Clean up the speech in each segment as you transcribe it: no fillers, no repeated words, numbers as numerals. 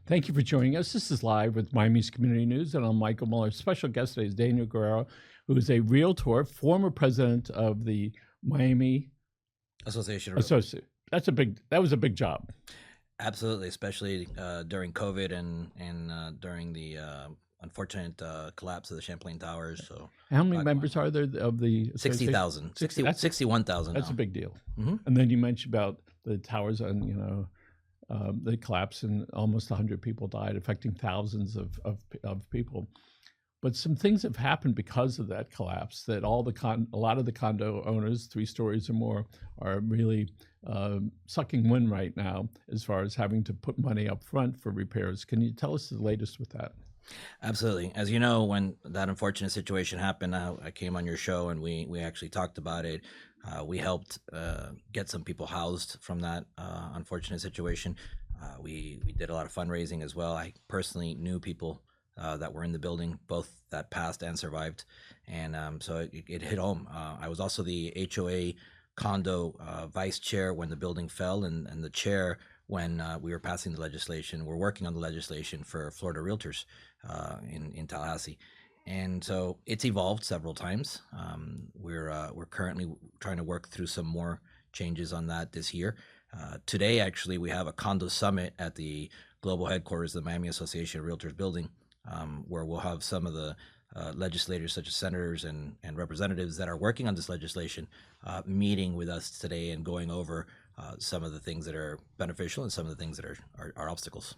Thank you for joining us. This is Live with Miami's Community News, and I'm Michael Muller. Special guest today is Daniel Guerra, who is a realtor, former president of the Miami Association of Realtors. Associate. That was a big job. Absolutely, especially during COVID and during the unfortunate collapse of the Champlain Towers. So How many members are there of the 60,000, 61,000 That's now. a big deal. Mhm. And then you mentioned about the towers and, the collapse, and almost 100 people died, affecting thousands of people. But some things have happened because of that collapse that a lot of the condo owners, 3 stories or more, are really sucking wind right now as far as having to put money up front for repairs. Can you tell us the latest with that? Absolutely. As you know, when that unfortunate situation happened, I came on your show and we actually talked about it. We helped get some people housed from that unfortunate situation. We did a lot of fundraising as well. I personally knew people that were in the building, both that passed and survived, and so it hit home. I was also the HOA condo vice chair when the building fell, and the chair when we were passing the legislation. We're working on the legislation for Florida realtors in Tallahassee. And so it's evolved several times. We're currently trying to work through some more changes on that this year. Today, actually, we have a condo summit at the global headquarters of the Miami Association of Realtors building, where we'll have some of the legislators, such as senators and representatives that are working on this legislation, meeting with us today and going over some of the things that are beneficial and some of the things that are obstacles.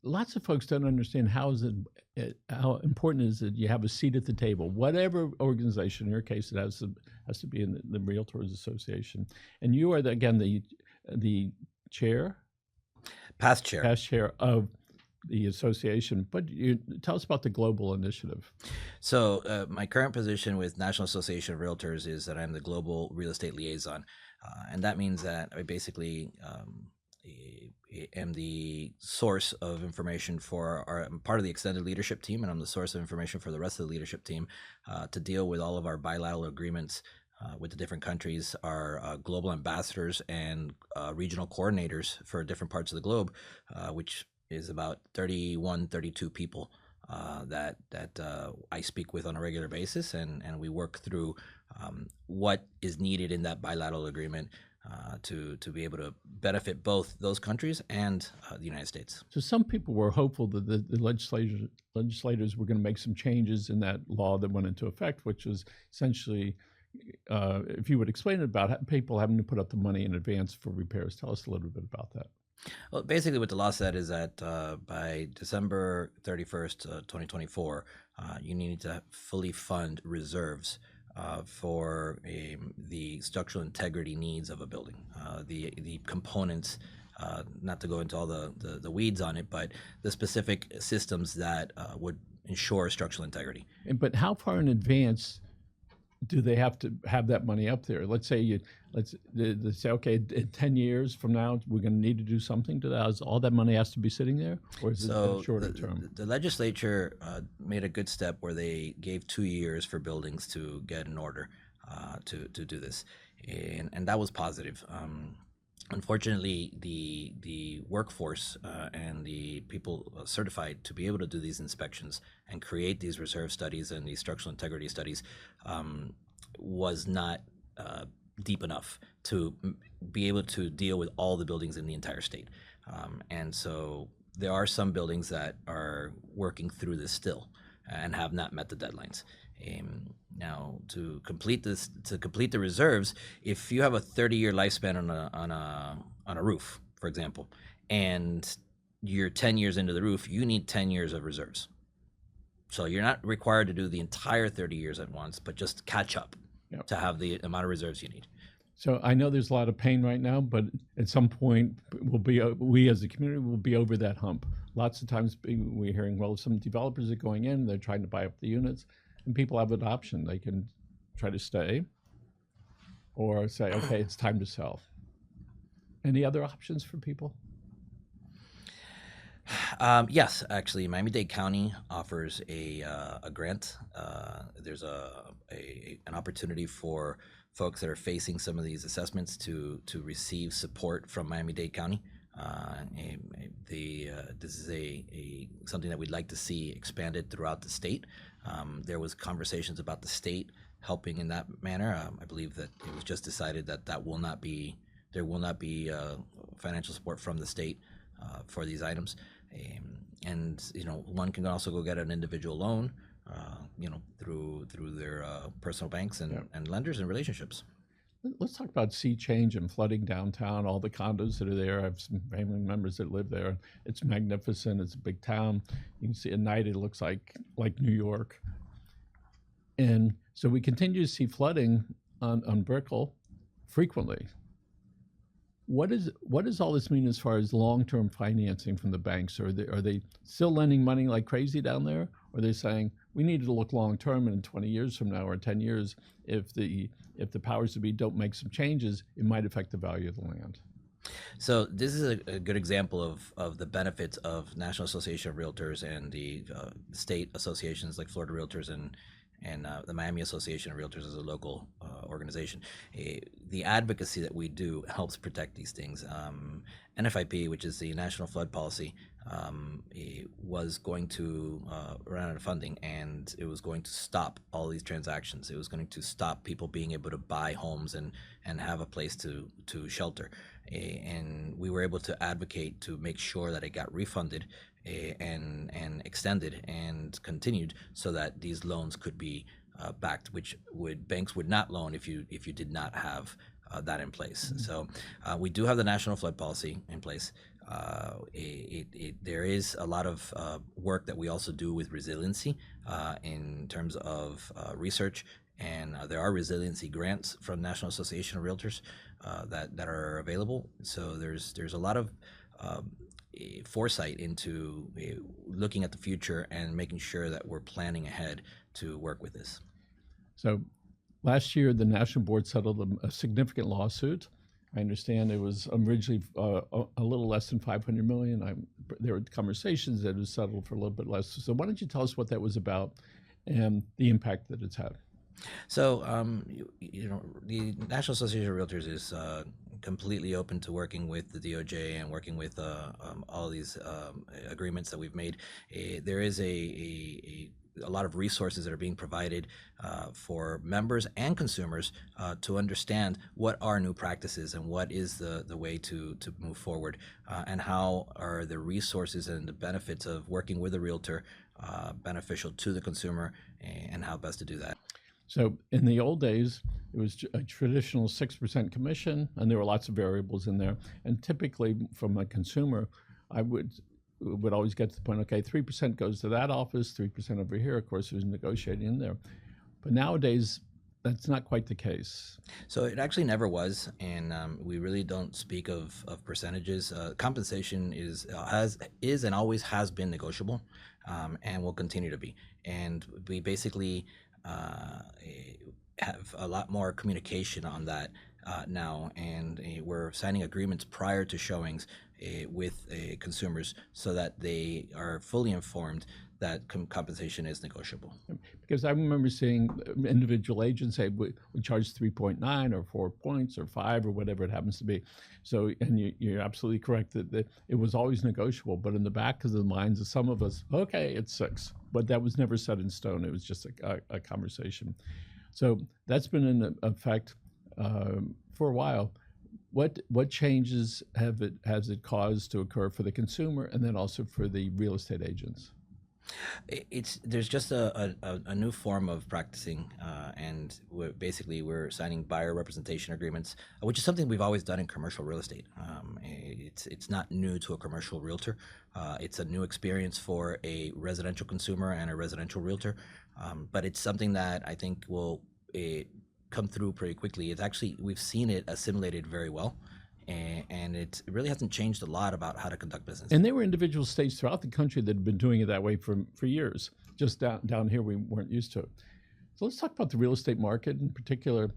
Lots of folks don't understand how important is it you have a seat at the table, whatever organization. In your case, it has to be in the Realtors Association, and you are again the chair, past chair of the association. But you tell us about the global initiative. So my current position with National Association of Realtors is that I'm the global real estate liaison, and that means that I basically am the source of information I'm part of the extended leadership team, and I'm the source of information for the rest of the leadership team to deal with all of our bilateral agreements with the different countries, our global ambassadors and regional coordinators for different parts of the globe, which is about 31, 32 people that I speak with on a regular basis, and we work through what is needed in that bilateral agreement to be able to benefit both those countries and the United States. So some people were hopeful that the legislators were going to make some changes in that law that went into effect, which was essentially, if you would explain it, about people having to put up the money in advance for repairs. Tell us a little bit about that. Well, basically what the law said is that by December 31st, 2024, you need to fully fund reserves for the structural integrity needs of a building, the components, not to go into all the weeds on it, but the specific systems that would ensure structural integrity. But how far in advance do they have to have that money up there? Let's say they say, okay, in 10 years from now, we're going to need to do something to that. All that money has to be sitting there, or is it shorter term? The legislature made a good step where they gave 2 years for buildings to get in order to do this, and that was positive. Unfortunately, the workforce and the people certified to be able to do these inspections and create these reserve studies and these structural integrity studies was not deep enough to be able to deal with all the buildings in the entire state. And so there are some buildings that are working through this still and have not met the deadlines. Now, to complete the reserves, if you have a 30-year lifespan on a roof, for example, and you're 10 years into the roof, you need 10 years of reserves. So you're not required to do the entire 30 years at once, but just catch up to have the amount of reserves you need. So I know there's a lot of pain right now, but at some point we as a community will be over that hump. Lots of times we're hearing, well, some developers are going in, they're trying to buy up the units, and people have an option. They can try to stay or say, okay, it's time to sell. Any other options for people? Yes, actually, Miami-Dade County offers a grant. There's an opportunity for folks that are facing some of these assessments to receive support from Miami-Dade County. This is a something that we'd like to see expanded throughout the state. There was conversations about the state helping in that manner. I believe that it was just decided that there will not be financial support from the state for these items. And one can also go get an individual loan, through their personal banks and lenders and relationships. Let's talk about sea change and flooding downtown, all the condos that are there. I have some family members that live there. It's magnificent. It's a big town. You can see at night it looks like New York. And so we continue to see flooding on Brickell frequently. What does all this mean as far as long-term financing from the banks? Are they still lending money like crazy down there? Or are they saying we need to look long-term, and in 20 years from now or 10 years, if the powers that be don't make some changes, it might affect the value of the land? So this is a good example of the benefits of National Association of Realtors and the state associations like Florida Realtors and the Miami Association of Realtors as a local organization. The advocacy that we do helps protect these things. NFIP, which is the National Flood Policy, was going to run out of funding, and it was going to stop all these transactions. It was going to stop people being able to buy homes and have a place to shelter. And we were able to advocate to make sure that it got refunded and extended and continued, so that these loans could be backed, which banks would not loan if you did not have that in place. Mm-hmm. So we do have the National Flood Policy in place. There is a lot of work that we also do with resiliency in terms of research, and there are resiliency grants from National Association of Realtors that are available. So there's a lot of foresight into looking at the future and making sure that we're planning ahead to work with this. So last year, the National Board settled a significant lawsuit. I understand it was originally a little less than $500 million. There were conversations that it was settled for a little bit less. So why don't you tell us what that was about and the impact that it's had? So, the National Association of Realtors is completely open to working with the DOJ and working with all these agreements that we've made. There is a lot of resources that are being provided for members and consumers to understand what are new practices and what is the way to move forward, and how are the resources and the benefits of working with a realtor beneficial to the consumer, and how best to do that. So in the old days, it was a traditional 6% commission, and there were lots of variables in there. And typically, from a consumer, I would always get to the point, okay, 3% goes to that office, 3% over here. Of course, there's negotiating in there. But nowadays, that's not quite the case. So it actually never was, and we really don't speak of percentages. Compensation is and always has been negotiable, and will continue to be. And we basically have a lot more communication on that now, and we're signing agreements prior to showings with consumers, so that they are fully informed that compensation is negotiable. Because I remember seeing individual agents say we charge 3.9 or 4 points or 5 or whatever it happens to be. So, and you're absolutely correct that it was always negotiable, but in the back of the minds of some of us, okay, it's 6, but that was never set in stone. It was just a conversation. So that's been in effect for a while. What changes has it caused to occur for the consumer, and then also for the real estate agents? There's just a new form of practicing, and we're signing buyer representation agreements, which is something we've always done in commercial real estate. It's not new to a commercial realtor. It's a new experience for a residential consumer and a residential realtor, but it's something that I think will come through pretty quickly. We've seen it assimilated very well. And it really hasn't changed a lot about how to conduct business. And there were individual states throughout the country that have been doing it that way for years. Just down here, we weren't used to it. So let's talk about the real estate market, in particular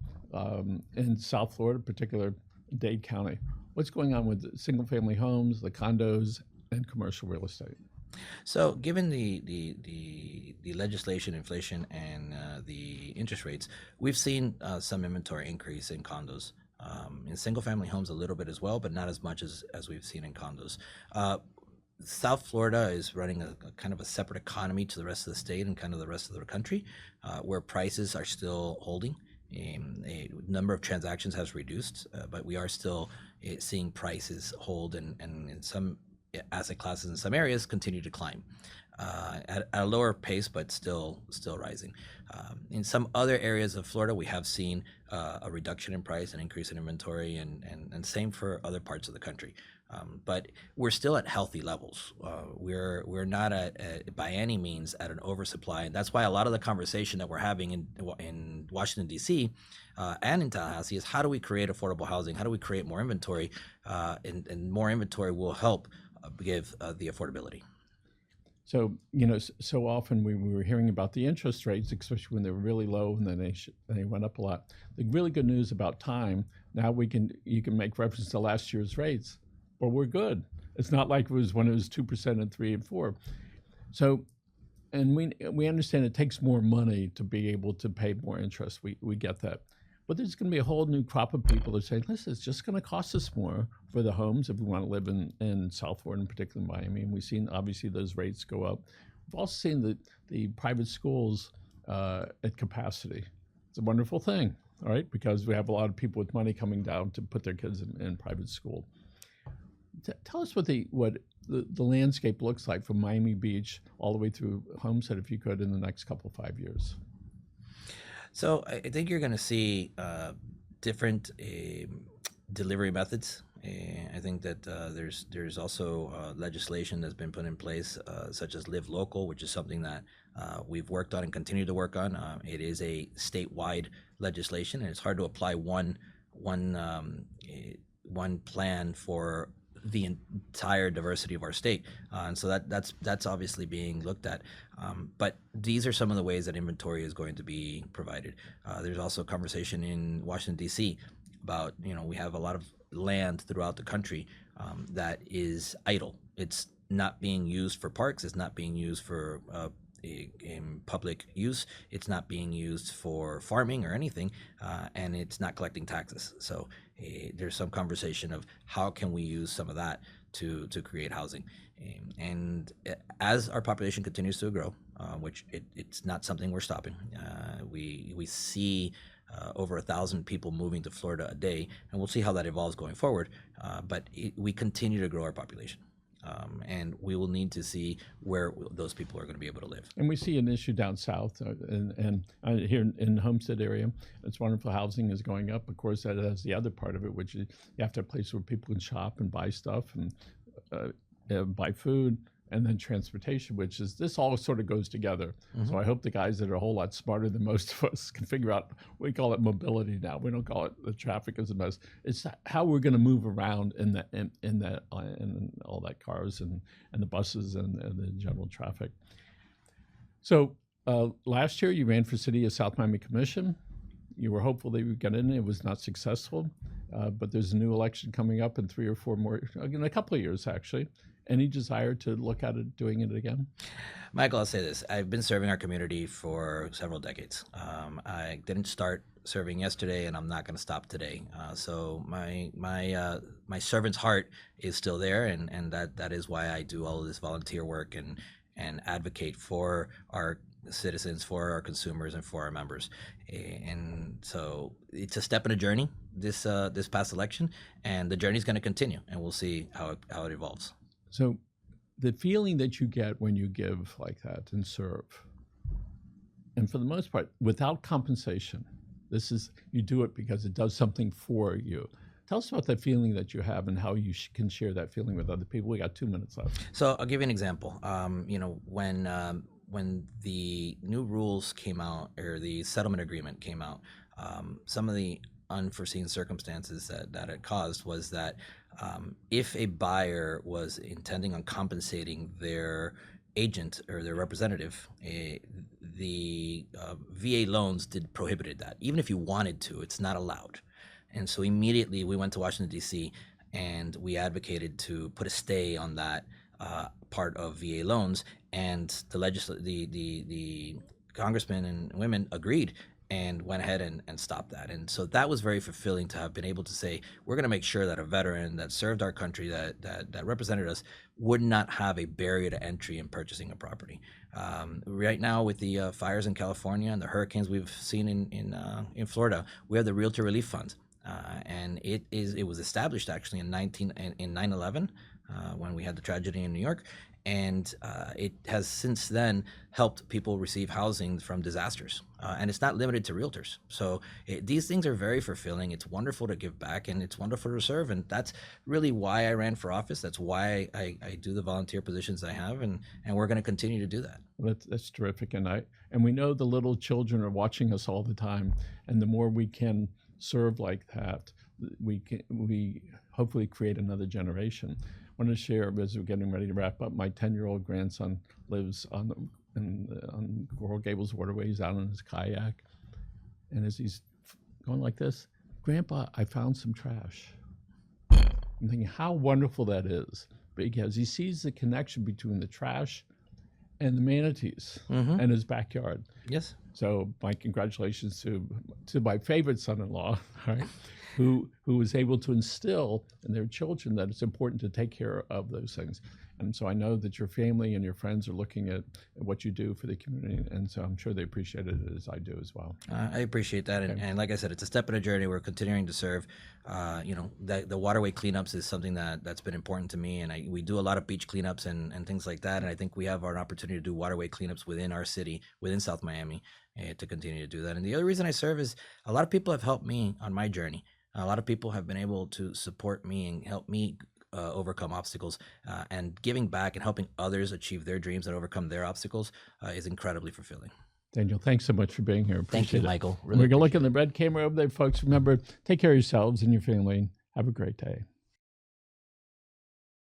in South Florida, particular Dade County. What's going on with single-family homes, the condos, and commercial real estate? So, given the legislation, inflation, and the interest rates, we've seen some inventory increase in condos. In single family homes, a little bit as well, but not as much as we've seen in condos. Uh, South Florida is running a kind of a separate economy to the rest of the state and kind of the rest of the country, where prices are still holding. A number of transactions has reduced, but we are still seeing prices hold, and in some asset classes in some areas continue to climb at a lower pace, but still rising. In some other areas of Florida, we have seen a reduction in price, an increase in inventory, and same for other parts of the country. But we're still at healthy levels. We're not by any means at an oversupply, and that's why a lot of the conversation that we're having in Washington D.C. And in Tallahassee is how do we create affordable housing? How do we create more inventory? And more inventory will help give the affordability. So, so often we were hearing about the interest rates, especially when they were really low, and then they went up a lot. The really good news about time, now you can make reference to last year's rates, but we're good. It's not like it was when it was 2% and 3 and 4. So, and we understand it takes more money to be able to pay more interest. We get that. But there's going to be a whole new crop of people that say, listen, it's just going to cost us more for the homes if we want to live in South Florida, and particularly Miami. And we've seen, obviously, those rates go up. We've also seen the private schools at capacity. It's a wonderful thing, all right, because we have a lot of people with money coming down to put their kids in private school. Tell us what the landscape looks like from Miami Beach all the way through Homestead, if you could, in the next couple 5 years. So I think you're going to see different delivery methods. I think that there's also legislation that's been put in place, such as Live Local, which is something that we've worked on and continue to work on. It is a statewide legislation, and it's hard to apply one plan for the entire diversity of our state, and so that's obviously being looked at. But these are some of the ways that inventory is going to be provided. There's also conversation in Washington D.C. about we have a lot of land throughout the country that is idle. It's not being used for parks. It's not being used for in public use. It's not being used for farming or anything, and it's not collecting taxes. So there's some conversation of how can we use some of that to create housing. And as our population continues to grow, which it's not something we're stopping, we see over 1,000 people moving to Florida a day, and we'll see how that evolves going forward. But we continue to grow our population. And we will need to see where those people are going to be able to live. And we see an issue down south, and here in the Homestead area, it's wonderful. Housing is going up. Of course, that has the other part of it, which is you have to have a place where people can shop and buy stuff and buy food, and then transportation, which is, this all sort of goes together. Mm-hmm. So I hope the guys that are a whole lot smarter than most of us can figure out, we call it mobility now. We don't call it the traffic is a mess. It's how we're going to move around in all that cars and the buses and the general traffic. So last year you ran for City of South Miami Commission. You were hopeful that you would get in. It was not successful, but there's a new election coming up in 3 or 4 more, in a couple of years actually. Any desire to look at it, doing it again? Michael, I'll say this. I've been serving our community for several decades. I didn't start serving yesterday, and I'm not going to stop today. So my servant's heart is still there, and that is why I do all of this volunteer work and advocate for our citizens, for our consumers, and for our members. And so it's a step in a journey, this past election, and the journey is going to continue, and we'll see how it evolves. So the feeling that you get when you give like that and serve, and for the most part, without compensation, you do it because it does something for you. Tell us about that feeling that you have and how you can share that feeling with other people. We got 2 minutes left. So I'll give you an example. When the new rules came out, or the settlement agreement came out, some of the unforeseen circumstances that it caused was that if a buyer was intending on compensating their agent or their representative, the VA loans prohibited that. Even if you wanted to, it's not allowed. And so immediately we went to Washington, D.C., and we advocated to put a stay on that part of VA loans. And the congressmen and women agreed, and went ahead and stopped that. And so that was very fulfilling to have been able to say, we're going to make sure that a veteran that served our country, that represented us, would not have a barrier to entry in purchasing a property. Right now, with the fires in California and the hurricanes we've seen in Florida, we have the Realtor Relief Fund. And it was established actually in 9/11 when we had the tragedy in New York, and it has since then helped people receive housing from disasters, and it's not limited to realtors. So these things are very fulfilling. It's wonderful to give back, and it's wonderful to serve, and that's really why I ran for office. That's why I do the volunteer positions I have, and we're going to continue to do that. That's terrific, and we know the little children are watching us all the time, and the more we can serve like that, we hopefully create another generation. I want to share, as we're getting ready to wrap up, my 10-year-old grandson lives on Coral Gables waterways out on his kayak, and as he's going like this, "Grandpa, I found some trash." I'm thinking how wonderful that is, because he sees the connection between the trash and the manatees and his backyard. Yes. So my congratulations to my favorite son-in-law, right, who was able to instill in their children that it's important to take care of those things. And so I know that your family and your friends are looking at what you do for the community, and so I'm sure they appreciate it as I do as well. I appreciate that, and like I said, it's a step in a journey. We're continuing to serve. The waterway cleanups is something that's been important to me, and we do a lot of beach cleanups and things like that. And I think we have an opportunity to do waterway cleanups within our city, within South Miami, to continue to do that. And the other reason I serve is a lot of people have helped me on my journey. A lot of people have been able to support me and help me overcome obstacles, and giving back and helping others achieve their dreams and overcome their obstacles is incredibly fulfilling. Daniel, thanks so much for being here. Thank you, Michael. Really, we're going to look in the red camera over there, folks. Remember, take care of yourselves and your family. Have a great day.